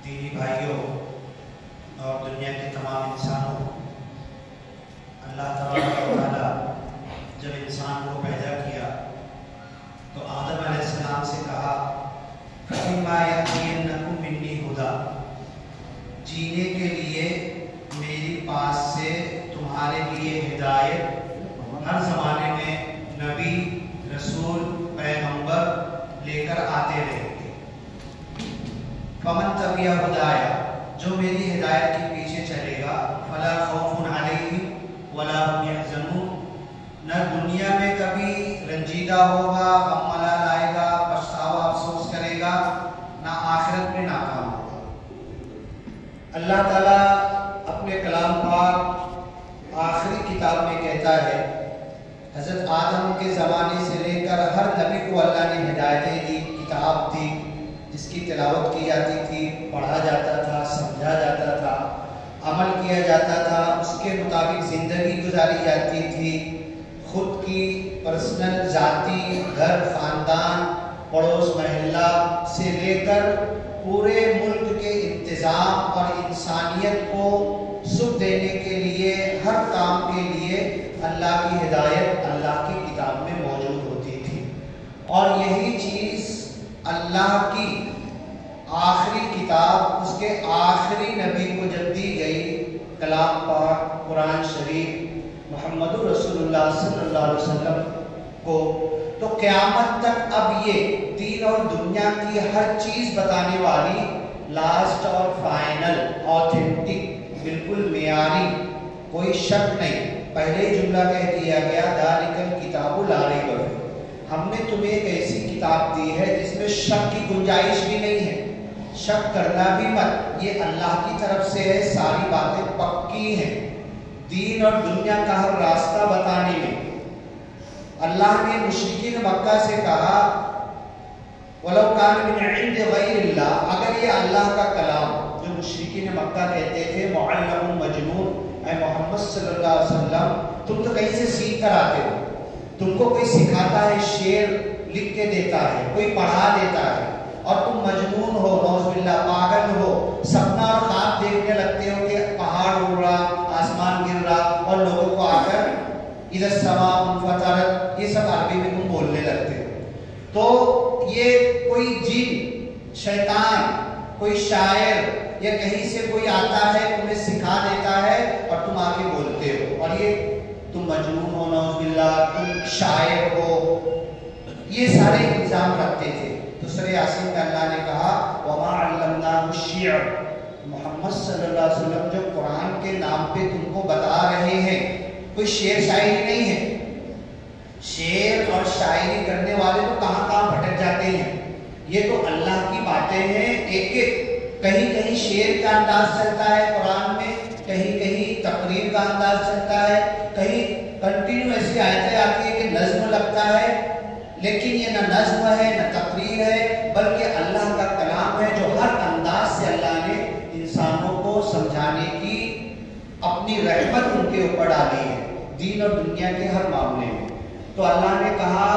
دینی بھائیوں اور دنیا کے تمام انسانوں، اللہ تبارک و تعالیٰ جب انسان کو پیدا کیا تو آدم علیہ السلام سے کہا فَإِمَّا يَأْتِيَنَّكُم مِّنِّي هُدًى، جینے کے لیے میری پاس سے تمہارے لیے ہدایت ہر زمانے میں نبی، رسول، پیغمبر لے کر آتے رہے گے۔ فَمَن تَبِعَ هُدَايَ، جو میری ہدایت کے پیچھے چلے گا، فَلَا خَوْفٌ عَلَيْهِمْ وَلَا هُمْ يَحْزَنُونَ، نہ دنیا میں کبھی رنجیدہ ہوگا، غم ملال آئے گا، پچھتاوا افسوس کرے گا، نہ آخرت میں ناکام ہوگا۔ اللہ تعالیٰ اپنے کلام پاک آخری کتاب میں کہتا ہے، حضرت آدم کے زمانے سے لے کر ہر نبی کو اللہ نے ہدایتیں دی، کتاب دی جس کی تلاوت کی جاتی تھی، پڑھا جاتا تھا، سمجھا جاتا تھا، عمل کیا جاتا تھا، اس کے مطابق زندگی گزاری جاتی تھی۔ خود کی پرسنل ذاتی گھر، خاندان، پڑوس محلہ سے لے کر پورے ملک کے انتظام اور انسانیت کو سکھ دینے کے لیے، ہر کام کے لیے اللہ کی ہدایت اللہ کی کتاب میں موجود ہوتی تھی۔ اور یہی چیز اللہ کی آخری کتاب، اس کے آخری نبی کو جب دی گئی، کلام پاک قرآن شریف محمد رسول اللہ صلی اللہ علیہ وسلم کو، تو قیامت تک اب یہ دین اور دنیا کی ہر چیز بتانے والی لاسٹ اور فائنل، آتھینٹک، بالکل معیاری، کوئی شک نہیں۔ پہلے جملہ کہہ دیا گیا ذالک الکتاب لا ریب فیہ، ہم نے تمہیں ایک ایسی کتاب دی ہے جس میں شک کی گنجائش بھی نہیں ہے، شک کرنا بھی مت، یہ اللہ کی طرف سے ہے، ساری باتیں پکی ہیں دین اور دنیا کا ہر راستہ بتانے میں۔ اللہ نے مشرکین مکہ سے کہا وَلَوْ كَانَ مِنْ عِنْدِ غَيْرِ اللَّهِ، اگر یہ اللہ کا کلام، جو مشرکین مکہ کہتے تھے معلم مجنون، اے محمد صلی اللہ علیہ وسلم تم تو کہیں سے سیکھ کر آتے ہو، تم کو کوئی سکھاتا ہے، شعر لکھ کے دیتا ہے، کوئی پڑھا دیتا ہے، اور تم مجنون ہو، نعوذ باللہ پاگل ہو، سپنا اور خواب دیکھنے لگتے ہو کہ پہاڑ اڑ رہا، آسمان گر رہا، اور لوگوں کو آ کر اذا السماء انفطرت، یہ سب عربی میں تم بولنے لگتے ہو۔ تو یہ کوئی جن، شیطان، کوئی شاعر یا کہیں سے کوئی آتا ہے، تمہیں سکھا دیتا ہے اور تم آ کے بولتے ہو، اور یہ تم مجنون ہو، نعوذ باللہ تم شاعر ہو، یہ سارے الزام رکھتے تھے۔ تو سورہ یاسین میں اللہ نے کہا وَمَا عَلَّمْنَاهُ الشِّعْرَ، محمد صلی اللہ علیہ وسلم جو قرآن کے نام پہ تم کو بتا رہے ہیں، کوئی شعر شاعری نہیں ہے۔ شعر اور شاعری کرنے والے تو کہاں کہاں بھٹک جاتے ہیں، یہ تو اللہ کی باتیں ہیں، ایک ایک، کہیں کہیں شعر کا انداز چلتا ہے قرآن میں، کہیں کہیں تقریر کا انداز چلتا ہے، کہیں کنٹینیو ایسی آیتیں آتی ہے کہ نظم لگتا ہے، لیکن یہ نہ نظم ہے نہ تقریر ہے، بلکہ اللہ کا کلام ہے جو ہر انداز سے اللہ نے انسانوں کو سمجھانے کی اپنی رحمت ان کے اوپر ڈالی ہے دین اور دنیا کے ہر معاملے میں۔ تو اللہ نے کہا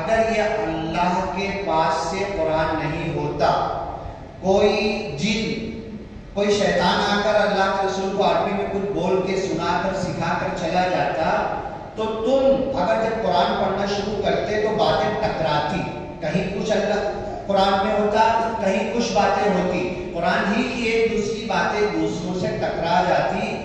اگر یہ اللہ کے پاس سے قرآن نہیں ہوتا، کوئی جن، کوئی شیطان آ کر اللہ کے رسول کو عربی میں کچھ بول کے سنا کر سکھا کر چلا جاتا، تو تم اگر جب قرآن پڑھنا شروع کرتے تو باتیں ٹکراتی، کہیں کچھ اللہ قرآن میں ہوتا، کہیں کچھ باتیں ہوتی، قرآن ہی کی ایک دوسری باتیں دوسروں سے ٹکرا جاتی،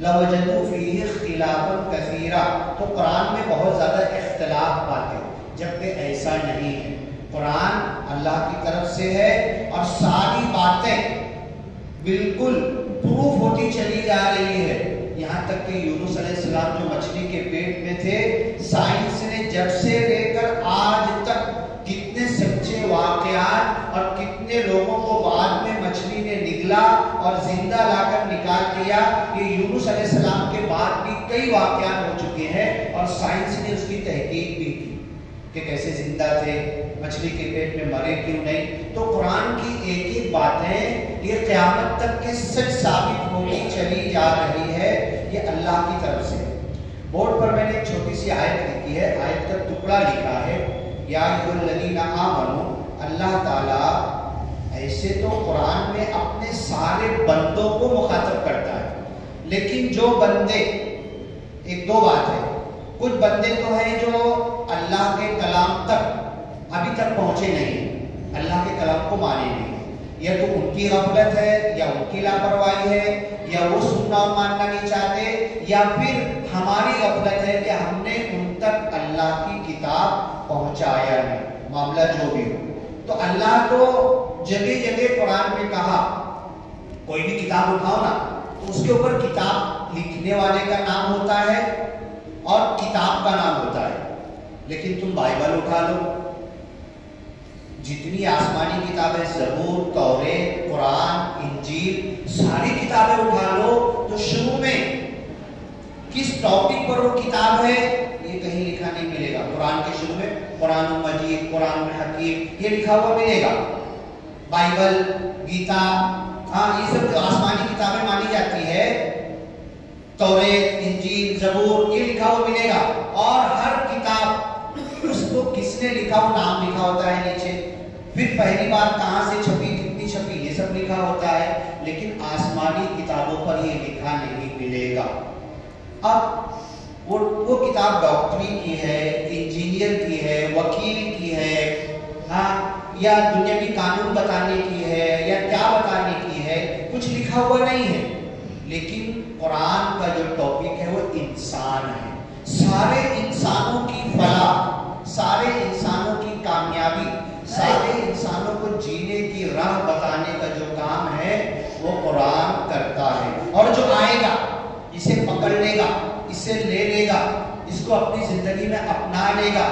لَوَجَدُوا فِيهِ اخْتِلَافًا كَثِيرًا، تو قرآن میں بہت زیادہ اختلاف پاتے، جبکہ ایسا نہیں ہے۔ قرآن اللہ کی طرف سے ہے اور ساری باتیں بالکل پروف ہوتی چلی جا رہی ہے، یہاں تک کہ یونس علیہ السلام جو مچھلی کے پیٹ میں تھے، سائنس نے جب سے لے کر آج تک کتنے سچے واقعات اور کتنے لوگوں کو بعد میں مچھلی نے نگلا اور زندہ لا کر نکال دیا، یہ یونس علیہ السلام کے بعد بھی کئی واقعات ہو چکے ہیں، اور سائنس نے اس کی تحقیق بھی کی کہ کیسے زندہ تھے، مچھلی کے پیٹ میں مرے کیوں نہیں۔ تو قرآن کی ایک ایک باتیں یہ قیامت تک کے سچ ثابت ہوتی چلی جا رہی ہے، یہ اللہ کی طرف سے۔ بورڈ پر میں نے ایک چھوٹی سی آیت لکھی ہے، آیت کا ٹکڑا لکھا ہے، یا ایھا الذین آمنوا، اللہ تعالیٰ اے ایسے تو قرآن میں اپنے سارے بندوں کو مخاطب کرتا ہے، لیکن جو بندے، ایک دو بات ہے، کچھ بندے تو ہیں جو اللہ کے کلام تک ابھی تک پہنچے نہیں، اللہ کے کلام کو مانے نہیں، یا تو ان کی غفلت ہے، یا ان کی لاپرواہی ہے، یا وہ سننا اور ماننا نہیں چاہتے، یا پھر ہماری غفلت ہے کہ ہم نے ان تک اللہ کی کتاب پہنچایا نہیں، معاملہ جو بھی ہو۔ تو اللہ تو جگہ جگہ قرآن میں کہا کوئی بھی کتاب اٹھاؤ نا تو اس کے اوپر کتاب لکھنے والے کا نام ہوتا ہے اور کتاب کا نام ہوتا ہے، لیکن تم بائبل اٹھا لو، جتنی آسمانی کتابیں، زبور، توریت، قرآن، انجیل، ساری کتابیں اٹھا لو تو شروع میں کس ٹاپک پر وہ کتاب ہے یہ کہیں لکھا نہیں ملے گا۔ قرآن کے شروع میں قرآن مجید، قرآن حکیم یہ لکھا ہوا ملے گا، بائبل، گیتا، یہ سب آسمانی کتابیں مانی جاتی ہے، توریت، انجیل، زبور یہ لکھا ہوا ملے گا، اور ہر کتاب اس کو کس نے لکھا وہ نام لکھا ہوتا ہے نیچے، پھر پہلی بار کہاں سے چھپی، کتنی چھپی، یہ سب لکھا ہوتا ہے، لیکن آسمانی کتابوں پر یہ لکھا نہیں ملے گا۔ اب وہ کتاب ڈاکٹری کی ہے، انجینئر کی ہے، وکیل کی ہے، یا دنیاوی قانون بتانے کی ہے، یا کیا بتانے کی ہے، کچھ لکھا ہوا نہیں ہے، لیکن قرآن کا جو ٹاپک ہے وہ انسان ہے، سارے انسانوں کی فلاح، سارے انسانوں کی کامیابی، سارے انسانوں کو جینے کی راہ بتانے کا جو کام ہے وہ قرآن کرتا ہے، اور جو آئے گا اسے پکڑ لے گا، اسے لے لے گا، اس کو اپنی زندگی میں اپنا لے گا،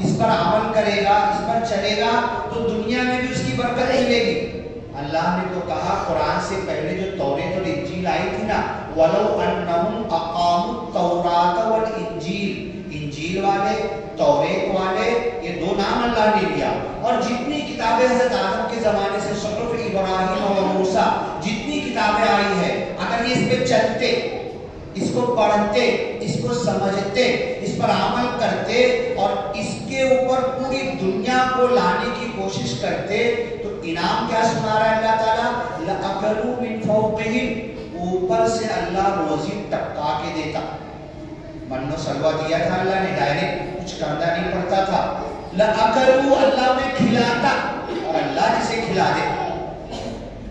اس پر عمل کرے گا، اس پر چلے گا تو دنیا میں بھی اس کی برکت ملے گی۔ اللہ نے تو کہا قرآن سے پہلے جو توریت اور انجیل آئی تھی نا، وَلَوْ أَنَّهُمْ أَقَامُوا التَّوْرَاةَ وَالْإِنجِيلَ، انجیل والے، توریت والے، یہ دو نام اللہ نے لیا، اور جتنی کتابیں حضرت آدم کے زمانے سے صحف ابراہیم اور موسیٰ جتنی کتابیں آئی ہیں، اگر یہ اس پہ چلتے، اس کو پڑھتے، اس کو سمجھتے، اس پر عمل کرتے اور اس کے اوپر پوری دنیا کو لانے کی کوشش کرتے تو انعام کیا سنا رہا ہے اللہ تعالیٰ؟ لَأَكَلُوا مِن فَوْقِهِمْ، اوپر سے اللہ روزی ٹپکا کے دیتا، من و سلوہ دیا تھا اللہ نے، ڈائریکٹ کچھ کرنا نہیں پڑتا تھا، لَأَكَلُوا اللہ میں کھلاتا، اور اللہ جسے کھلا دے،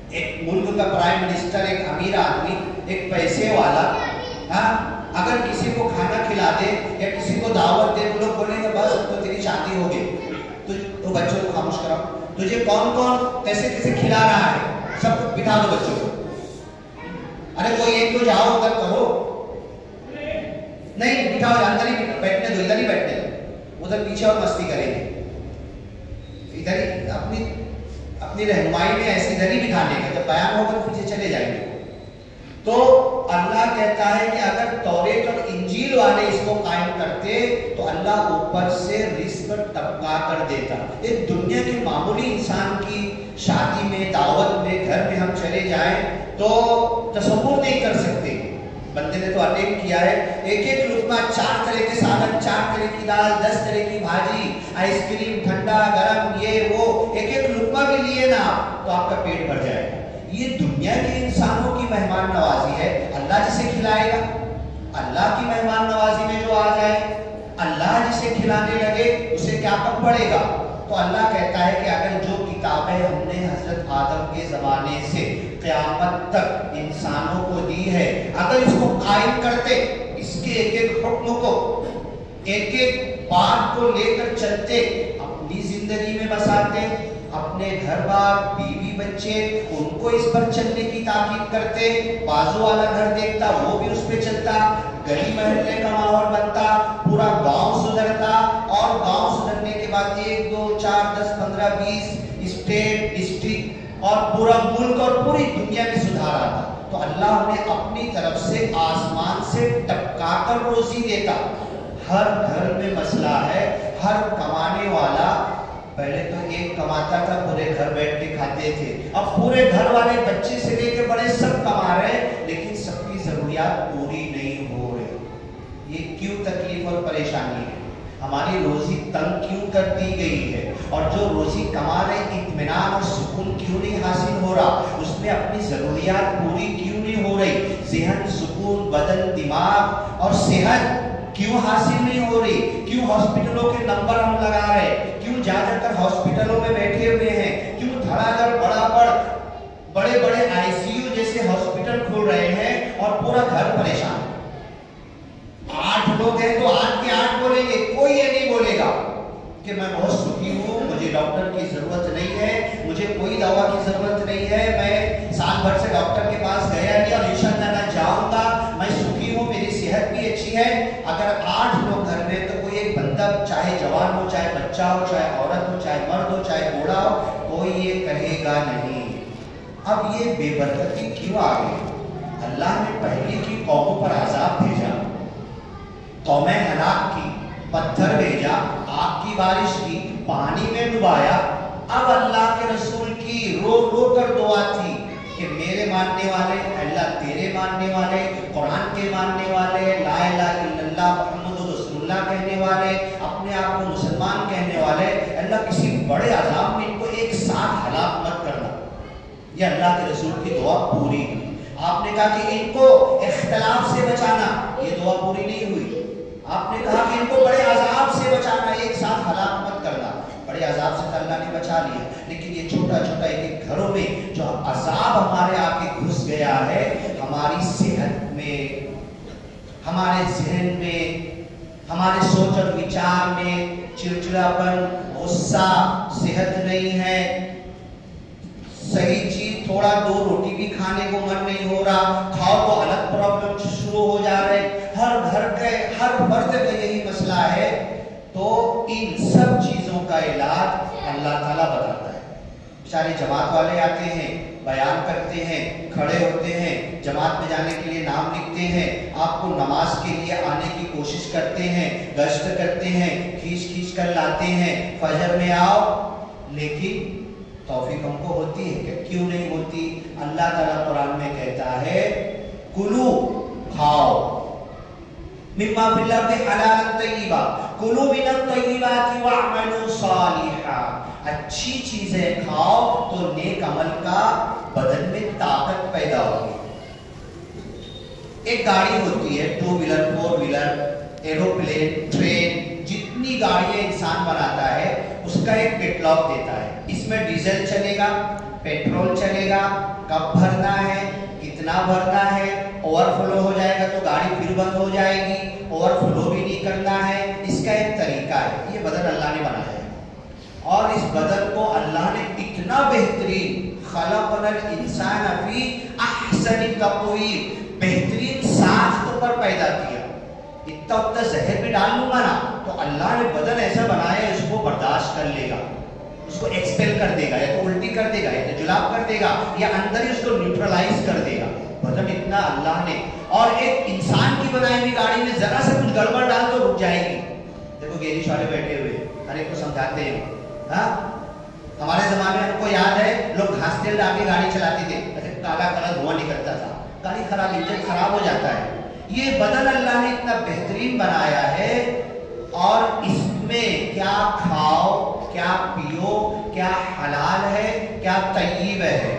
ایک ملک کا پرائم منسٹر، ایک امیر آدمی، ایک پیسے والا، اگر کسی کو کھانا کھلا دے یا کسی کو دعوت دے تو لوگ بولیں گے بس تو تیری شادی ہو گئی، تو بچوں کو خاموش کراؤ، تجھے کون کون کیسے کیسے کھلا رہا ہے سب کو بٹھا دو بچوں کو، ارے کوئی ایک تو جاؤ ادھر کہو، نہیں بٹھاؤ، اندر ہی بیٹھنے دو، ادھر ہی بیٹھنے دو، ادھر پیچھے اور مستی کریں گے، ادھر ہی اپنی رہنمائی میں ایسے ادھر ہی بٹھانے کا، جب بیان ہوگا تو پیچھے چلے جائیں گے۔ تو اللہ کہتا ہے کہ اگر توریت اور انجیل والے اس کو قائم کرتے تو اللہ اوپر سے رزق ٹپکا کر دیتا۔ ایک دنیا کے معمولی انسان کی شادی میں، دعوت میں، گھر میں ہم چلے جائیں تو تصور نہیں کر سکتے، بندے نے تو اٹیمپٹ کیا ہے، ایک ایک لقمہ، 4 طرح کے سالن، 4 طرح کی دال، 10 طرح کی بھاجی، آئس کریم، ٹھنڈا گرم، یہ وہ، ایک ایک لقمہ بھی لیے نا تو آپ کا پیٹ بھر جائے گا۔ یہ دنیا کے انسانوں کی مہمان نوازی ہے، اللہ جسے کھلائے گا، اللہ کی مہمان نوازی میں جو آ جائے، اللہ جسے کھلانے لگے اسے کیا پک پڑے گا۔ تو اللہ کہتا ہے کہ اگر جو کتابیں ہم نے حضرت آدم کے زمانے سے قیامت تک انسانوں کو دی ہے، اگر اس کو قائم کرتے، اس کے ایک ایک حکم کو، ایک ایک بات کو لے کر چلتے، اپنی زندگی میں بساتے، اپنے گھر بار، بیوی بچے، ان کو اس پر چلنے کی تاکید کرتے، بازو والا گھر دیکھتا وہ بھی اس پہ چلتا، گلی محلے کا ماحول بنتا، پورا گاؤں سدھرتا، اور گاؤں سدھرنے کے بعد 1 2 4 10 15 20 اسٹیٹ، ڈسٹرکٹ اور پورا ملک اور پوری دنیا میں سدھار آتا۔ تو اللہ نے اپنی طرف سے آسمان سے ٹپکا کر روزی دیتا۔ ہر گھر میں مسئلہ ہے، ہر کمانے والا پہلے تو ایک کماتا تھا، پورے گھر بیٹھ کے کھاتے تھے، اب پورے گھر والے بچے سے لے کے بڑے سب کما رہے ہیں، لیکن سب کی ضروریات پوری نہیں ہو رہی۔ یہ کیوں تکلیف اور پریشانی ہے؟ ہماری روزی تنگ کیوں کر دی گئی ہے؟ اور جو روزی کما رہے اطمینان اور سکون کیوں نہیں حاصل ہو رہا؟ اس میں اپنی ضروریات پوری کیوں نہیں ہو رہی؟ ذہن، سکون، بدن، دماغ اور صحت کیوں حاصل نہیں ہو رہی؟ کیوں ہاسپٹلوں کے نمبر ہم لگا رہے؟ کیوں جا جا کر ہاسپٹلوں میں بیٹھے ہوئے ہیں؟ کیوں دھڑا کر بڑے بڑے آئی سی یو جیسے ہاسپٹل کھول رہے ہیں اور پورا گھر پریشان ہے؟ 8 لوگ ہیں تو 8 کے 8 بولیں گے، کوئی یہ نہیں بولے گا کہ میں بہت سخی ہوں، مجھے ڈاکٹر کی ضرورت نہیں ہے، مجھے کوئی دوا کی ضرورت نہیں ہے، میں سال بھر سے ڈاکٹر کے پاس گیا نہیں اور انشاءاللہ نہ جاؤں گا، میں سخی ہوں، میری صحت بھی اچھی ہے۔ اگر 8 لوگ گھر میں تو کوئی ایک بندہ، چاہے جوان ہو، چاہے بچہ ہو، چاہے عورت ہو، چاہے مرد ہو، چاہے بوڑھا ہو، کوئی یہ کہے گا نہیں۔ اب یہ بے برکتی کیوں آ گئی؟ اللہ نے پہلے کی قوموں پر عذاب بھیجا، قومیں ہلاک کی، پتھر بھیجا، آگ کی بارش کی، پانی میں ڈبایا۔ اب اللہ کے رسول کی رو رو کر دعا تھی کہ میرے ماننے والے، اللہ تیرے ماننے والے، قرآن کے ماننے والے، لا الہ الا اللہ محمد رسول اللہ کہنے والے، اپنے آپ کو مسلمان کہنے والے، اللہ کسی بڑے عذاب میں ان کو ایک ساتھ ہلاک مت کرنا۔ یہ اللہ کے رسول کی دعا پوری ہوئی۔ آپ نے کہا کہ ان کو اختلاف سے بچانا، یہ دعا پوری نہیں ہوئی۔ آپ نے کہا کہ ان کو بڑے عذاب سے بچانا، ایک ساتھ ہلاک مت کرنا۔ بڑے عذاب سے اللہ نے بچا لیا، لیکن یہ چھوٹا چھوٹا ایک گھروں میں جو عذاب ہمارے آ کے گھس گیا ہے، ہماری صحت میں، ہمارے ذہن میں، ہمارے سوچ اور وچار میں چڑچڑاپن، غصہ، صحت نہیں ہے، صحیح چیز تھوڑا 2 روٹی بھی کھانے کو من نہیں ہو رہا، کھاؤ تو الگ پرابلم شروع ہو جا رہے، ہر گھر کے ہر فرد کا یہی مسئلہ ہے۔ تو ان سب چیزوں کا علاج اللہ تعالیٰ بتاتا ہے۔ بیچارے جماعت والے آتے ہیں، بیان کرتے ہیں، کھڑے ہوتے ہیں، جماعت میں جانے کے لیے نام لکھتے ہیں، آپ کو نماز کے لیے آنے کی کوشش کرتے ہیں، گشت کرتے ہیں، کھینچ کھینچ کر لاتے ہیں، فجر میں آؤ، لیکن توفیق ہم کو ہوتی ہے کہ کیوں نہیں ہوتی؟ اللہ تعالیٰ قرآن میں کہتا ہے کلو، کھاؤ، مما فی الارض حلالا طیبا، کلو من الطیبات واعملوا صالحا، اچھی چیزیں کھاؤ تو نیک عمل کا بدن میں طاقت پیدا ہوگی۔ ایک گاڑی ہوتی ہے، 2 ویلر، 4 ویلر، ایروپلین، ٹرین، جتنی گاڑیاں انسان بناتا ہے اس کا ایک کیٹلاگ دیتا ہے، اس میں ڈیزل چلے گا، پیٹرول چلے گا، کب بھرنا ہے، کتنا بھرنا ہے، اوور فلو ہو جائے گا تو گاڑی پھر بند ہو جائے گی، اوور فلو بھی نہیں کرنا ہے، اس کا ایک طریقہ ہے۔ یہ بدن اللہ نے بنایا ہے، اور اس بدن کو اللہ نے اتنا بہترین، خلقنا الانسان فی احسن تقویم، بہترین ساخت پر پیدا کیا۔ اتنا زہر بھی ڈال لوں گا نا تو اللہ نے بدن ایسا بنایا اس کو برداشت کر لے گا، اس کو ایکسپیل کر دے گا، یا تو الٹی کر دے گا، یا تو جلاب کر دے گا، یا اندر ہی اس کو نیوٹرلائز کر دے گا۔ بدن اتنا اللہ نے، اور ایک انسان کی بنائی ہوئی گاڑی میں ذرا سے کچھ گڑبڑ ڈال تو رک جائے گی۔ دیکھو گیریش والے بیٹھے ہوئے ہر ایک کو سمجھاتے ہیں، ہاں ہمارے زمانے میں ہم کو یاد ہے لوگ گھاس تیل ڈال کے گاڑی چلاتے تھے، ایسے کالا کالا دھواں نکلتا تھا، گاڑی خراب، انجن خراب ہو جاتا ہے۔ یہ بدن اللہ نے اتنا بہترین بنایا ہے، اور اس میں کیا کھاؤ، کیا پیو، کیا حلال ہے، کیا طیب ہے۔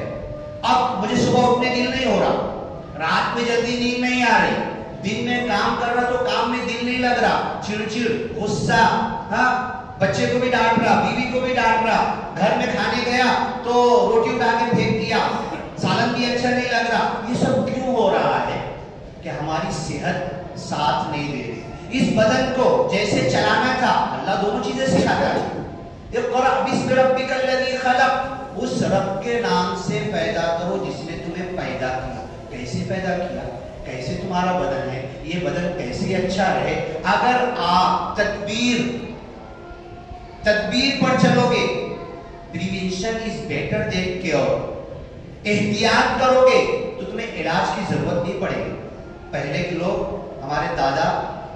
اب مجھے صبح اٹھنے دل نہیں ہو رہا، رات میں جلدی نیند نہیں آ رہی، دن میں کام کر رہا تو کام میں دل نہیں لگ رہا، چڑچڑ، غصہ، ہاں بچے کو بھی ڈانٹ رہا، بیوی کو بھی ڈانٹ رہا، گھر میں کھانے گیا تو روٹی اٹھا کے پھینک دیا، سالن بھی اچھا نہیں لگ رہا۔ یہ سب کیوں ہو رہا ہے؟ کہ ہماری صحت ساتھ نہیں دے رہی۔ اس بدن کو جیسے چلانا تھا، اللہ دونوں چیزیں سکھاتا ہے۔ اقرأ باسم ربک الذی خلق، اس رب کے نام سے پیدا کرو جس نے تمہیں پیدا کیا۔ کیسے پیدا کیا؟ کیسے تمہارا بدن ہے؟ یہ بدن کیسے اچھا رہے؟ اگر آپ تدبیر پر چلو گے، prevention is better than cure, احتیاط کرو گے تو تمہیں علاج کی ضرورت نہیں پڑے گی۔ پہلے کے لوگ، ہمارے دادا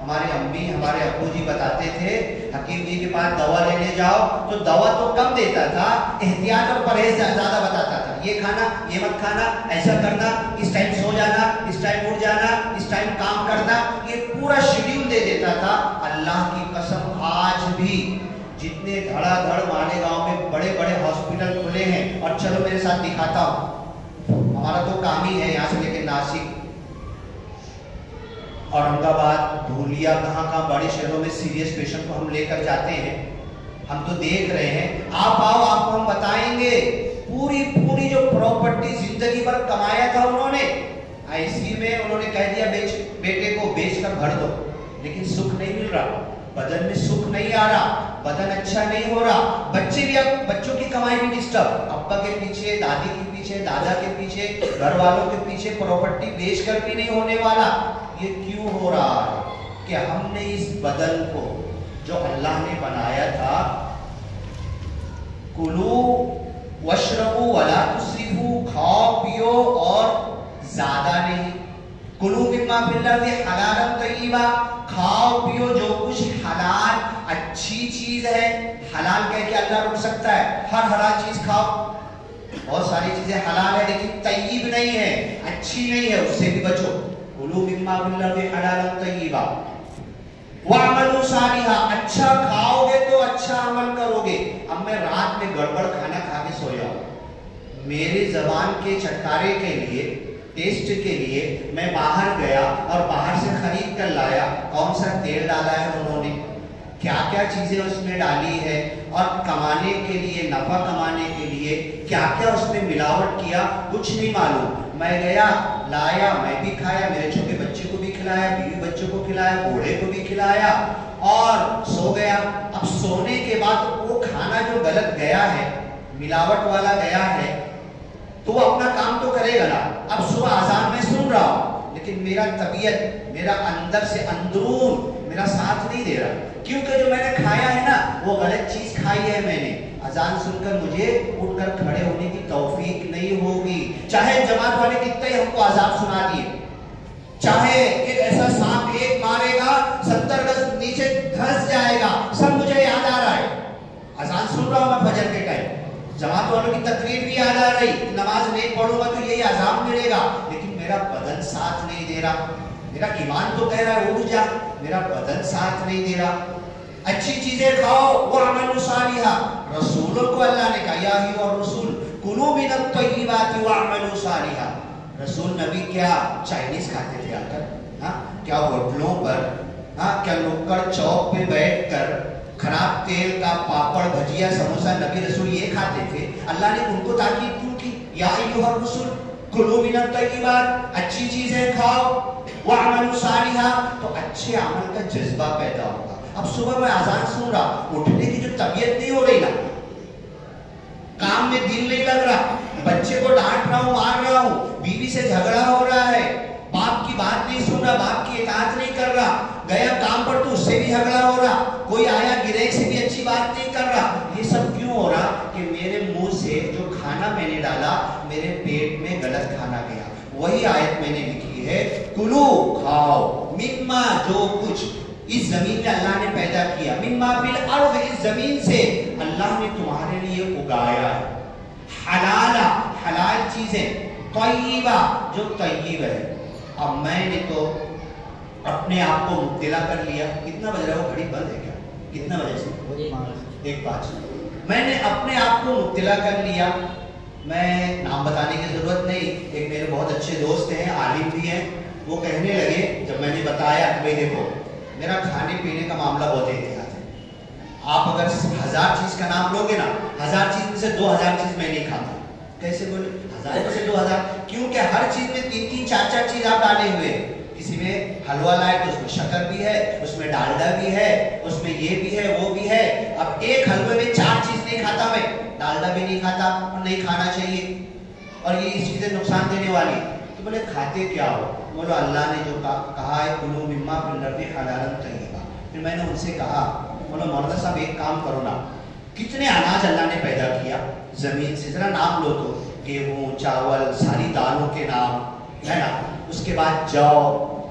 ہماری امی ہمارے ابو جی بتاتے تھے حکیم جی کے پاس دوا لینے جاؤ تو دوا تو کم دیتا تھا، احتیاط اور پرہیز زیادہ بتاتا تھا، یہ کھانا یہ مت کھانا، ایسا کرنا، اس ٹائم سو جانا، اس ٹائم اٹھ جانا، اس ٹائم کام کرنا، یہ پورا شیڈیول دے دیتا تھا۔ اللہ کی قسم آج بھی جتنے دھڑا دھڑ مالیگاؤں میں بڑے بڑے ہاسپٹل کھلے ہیں، اور چلو میرے ساتھ دکھاتا ہوں، ہمارا تو کام ہی ہے یہاں سے لے کے ناسک، اورنگ آباد، دھولیا، کہاں بڑے شہروں میں سیریس پیشنٹ کو ہم لے کر جاتے ہیں، ہم تو دیکھ رہے ہیں۔ آپ آؤ، آپ کو ہم بتائیں گے پوری جو پراپرٹی زندگی بھر کمایا تھا انہوں نے، ICU میں انہوں نے کہہ دیا بیٹے کو بیچ کر بھر دو، لیکن سکھ نہیں مل رہا، بدن میں سکھ نہیں آ رہا، بدن اچھا نہیں ہو رہا، بچے بھی، اب بچوں کی کمائی بھی ڈسٹرب، ابا کے پیچھے، دادی کے پیچھے، دادا کے پیچھے، گھر والوں کے پیچھے، پراپرٹی بیچ کر بھی نہیں ہونے والا۔ یہ کیوں ہو رہا ہے؟ کہ ہم نے اس بدن کو جو اللہ نے بنایا تھا، کلو واشربو ولا تسرفو، کھاؤ پیو اور زیادہ نہیں، کلو مما فی الارض حلالا طیبا، کھاؤ پیو جو کچھ حلال اچھی چیز ہے، حلال کہہ کے اللہ رک سکتا ہے؟ ہر حلال چیز کھاؤ، بہت ساری چیزیں حلال ہے لیکن طیب نہیں ہے، اچھی نہیں ہے، اس سے بھی بچو، کلو مما فی الارض حلالا طیبا وَعْمَلُوا صَالِحًا، اچھا کھاؤ گے تو اچھا عمل کرو گے۔ اب میں رات میں گڑبڑ کھانا کھا کے سویا ہوں، میرے زبان کے چھٹکارے کے لیے، ٹیسٹ کے لیے میں باہر گیا اور باہر سے خرید کر لایا، کون سا تیل ڈالا ہے انہوں نے، کیا کیا چیزیں اس میں ڈالی ہے، اور کمانے کے لیے، نفع کمانے کے لیے کیا کیا اس میں ملاوٹ کیا، کچھ نہیں معلوم۔ میں گیا لایا، میں بھی کھایا، میرے چھوٹے بچے کو بھی کھلایا، بیوی بچوں کو کھلایا، بوڑھے کو بھی کھلایا، اور سو گیا۔ اب سونے کے بعد وہ کھانا جو غلط گیا ہے، ملاوٹ والا گیا ہے، تو وہ اپنا کام تو کرے گا نا۔ اب صبح اذان میں سن رہا ہوں، لیکن میرا طبیعت، میرا اندر سے اندرون میرا ساتھ نہیں دے رہا، کیونکہ جو میں نے کھایا ہے نا وہ غلط چیز کھائی ہے میں نے۔ اذان سن کر مجھے اٹھ کر کھڑے ہونے کی توفیق نہیں ہوگی، چاہے جماعت والے کتنے ہم کو عذاب سنا دیے، چاہے ایک ایسا سانپ ایک مارے گا 70 گز نیچے دھس جائے گا، سب مجھے یاد آ رہا ہے۔ اذان سن رہا ہوں میں فجر کے ٹائم، جماعت والوں کی تقریر بھی یاد آ رہی، نماز نہیں پڑھوں گا تو یہی عذاب ملے گا، لیکن میرا بدن ساتھ نہیں دے رہا۔ میرا ایمان تو کہہ رہا ہے اٹھ جا، میرا بدن ساتھ نہیں دے رہا۔ اچھی چیزیں کھاؤ، وَعْمَلُوا صَالِحًا، رسولوں کو اللہ نے کہا یا ایھا الرسول کلوا من الطیبات وَاعْمَلُوا صَالِحًا۔ رسول نبی کیا چائنیز کھاتے تھے آ کر؟ کیا ہوٹلوں پر، کیا نکڑ چوک پہ بیٹھ کر خراب تیل کا پاپڑ بھجیا سموسا نبی رسول یہ کھاتے تھے؟ اللہ نے ان کو تاکید کیوں کی؟ یا ایھا الرسول کلوا من الطیبات، اچھی چیزیں کھاؤ، وَاعْمَلُوا صَالِحًا، تو اچھے عمل کا جذبہ پیدا ہوگا۔ اب صبح میں اذان سن رہا، اٹھنے کی جو طبیعت نہیں ہو رہی نا، کام میں دل نہیں لگ رہا، بچے کو ڈانٹ رہا ہوں، مار رہا ہوں، بیوی سے جھگڑا ہو رہا ہے، باپ کی بات نہیں سن رہا، باپ کی اطاعت نہیں کر رہا، گیا کام پر تو اس سے بھی جھگڑا ہو رہا، کوئی آیا گراہک سے بھی اچھی بات نہیں کر رہا۔ یہ سب کیوں ہو رہا؟ کہ میرے منہ سے جو کھانا میں نے ڈالا میرے پیٹ میں غلط کھانا گیا۔ وہی آیت میں نے لکھی ہے، کلو کھاؤ، مما جو کچھ اس زمین میں اللہ نے پیدا کیا، مما فی الارض، اس زمین سے اللہ نے تمہارے لیے اگایا ہے، حلالا، حلال چیزیں، طیبہ، جو طیب ہے۔ اب میں نے تو اپنے آپ کو مبتلا کر لیا، کتنا بج رہا ہے؟ وہ گھڑی بند ہے کیا؟ کتنا بجے سے؟ 1:05۔ میں نے اپنے آپ کو مبتلا کر لیا، میں نام بتانے کی ضرورت نہیں، ایک میرے بہت اچھے دوست ہیں، عالم بھی ہیں، وہ کہنے لگے جب میں نے بتایا کہ میرے کو میرا کھانے پینے کا معاملہ بہت احتیاط ہے، آپ اگر 1000 چیز کا نام لوگے نا، 1000 چیز میں سے 2000 چیز میں نہیں کھاتا۔ کیسے بولے 1000 میں سے 2000؟ کیونکہ ہر چیز میں 3-3 4-4 چیز آپ ڈالے ہوئے ہیں، کسی میں حلوہ لائے تو اس میں شکر بھی ہے، اس میں ڈالڈا بھی ہے، اس میں یہ بھی ہے، وہ بھی ہے۔ اب ایک حلوے میں 4 چیز نہیں کھاتا، میں ڈالڈا بھی نہیں کھاتا، اور نہیں کھانا چاہیے، اور یہ چیزیں نقصان دینے والی۔ تو بولے کھاتے کیا ہو؟ بولو اللہ نے جو کہا ہے کلوا مما فی الارض حلالا طیبا۔ پھر میں نے ان سے کہا، بولو مولانا صاحب ایک کام کرو نا، کتنے اناج اللہ نے پیدا کیا زمین سے، ذرا نام لو تو، گیہوں، چاول، ساری دالوں کے نام ہے نا، اس کے بعد جو،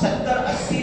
70, 80,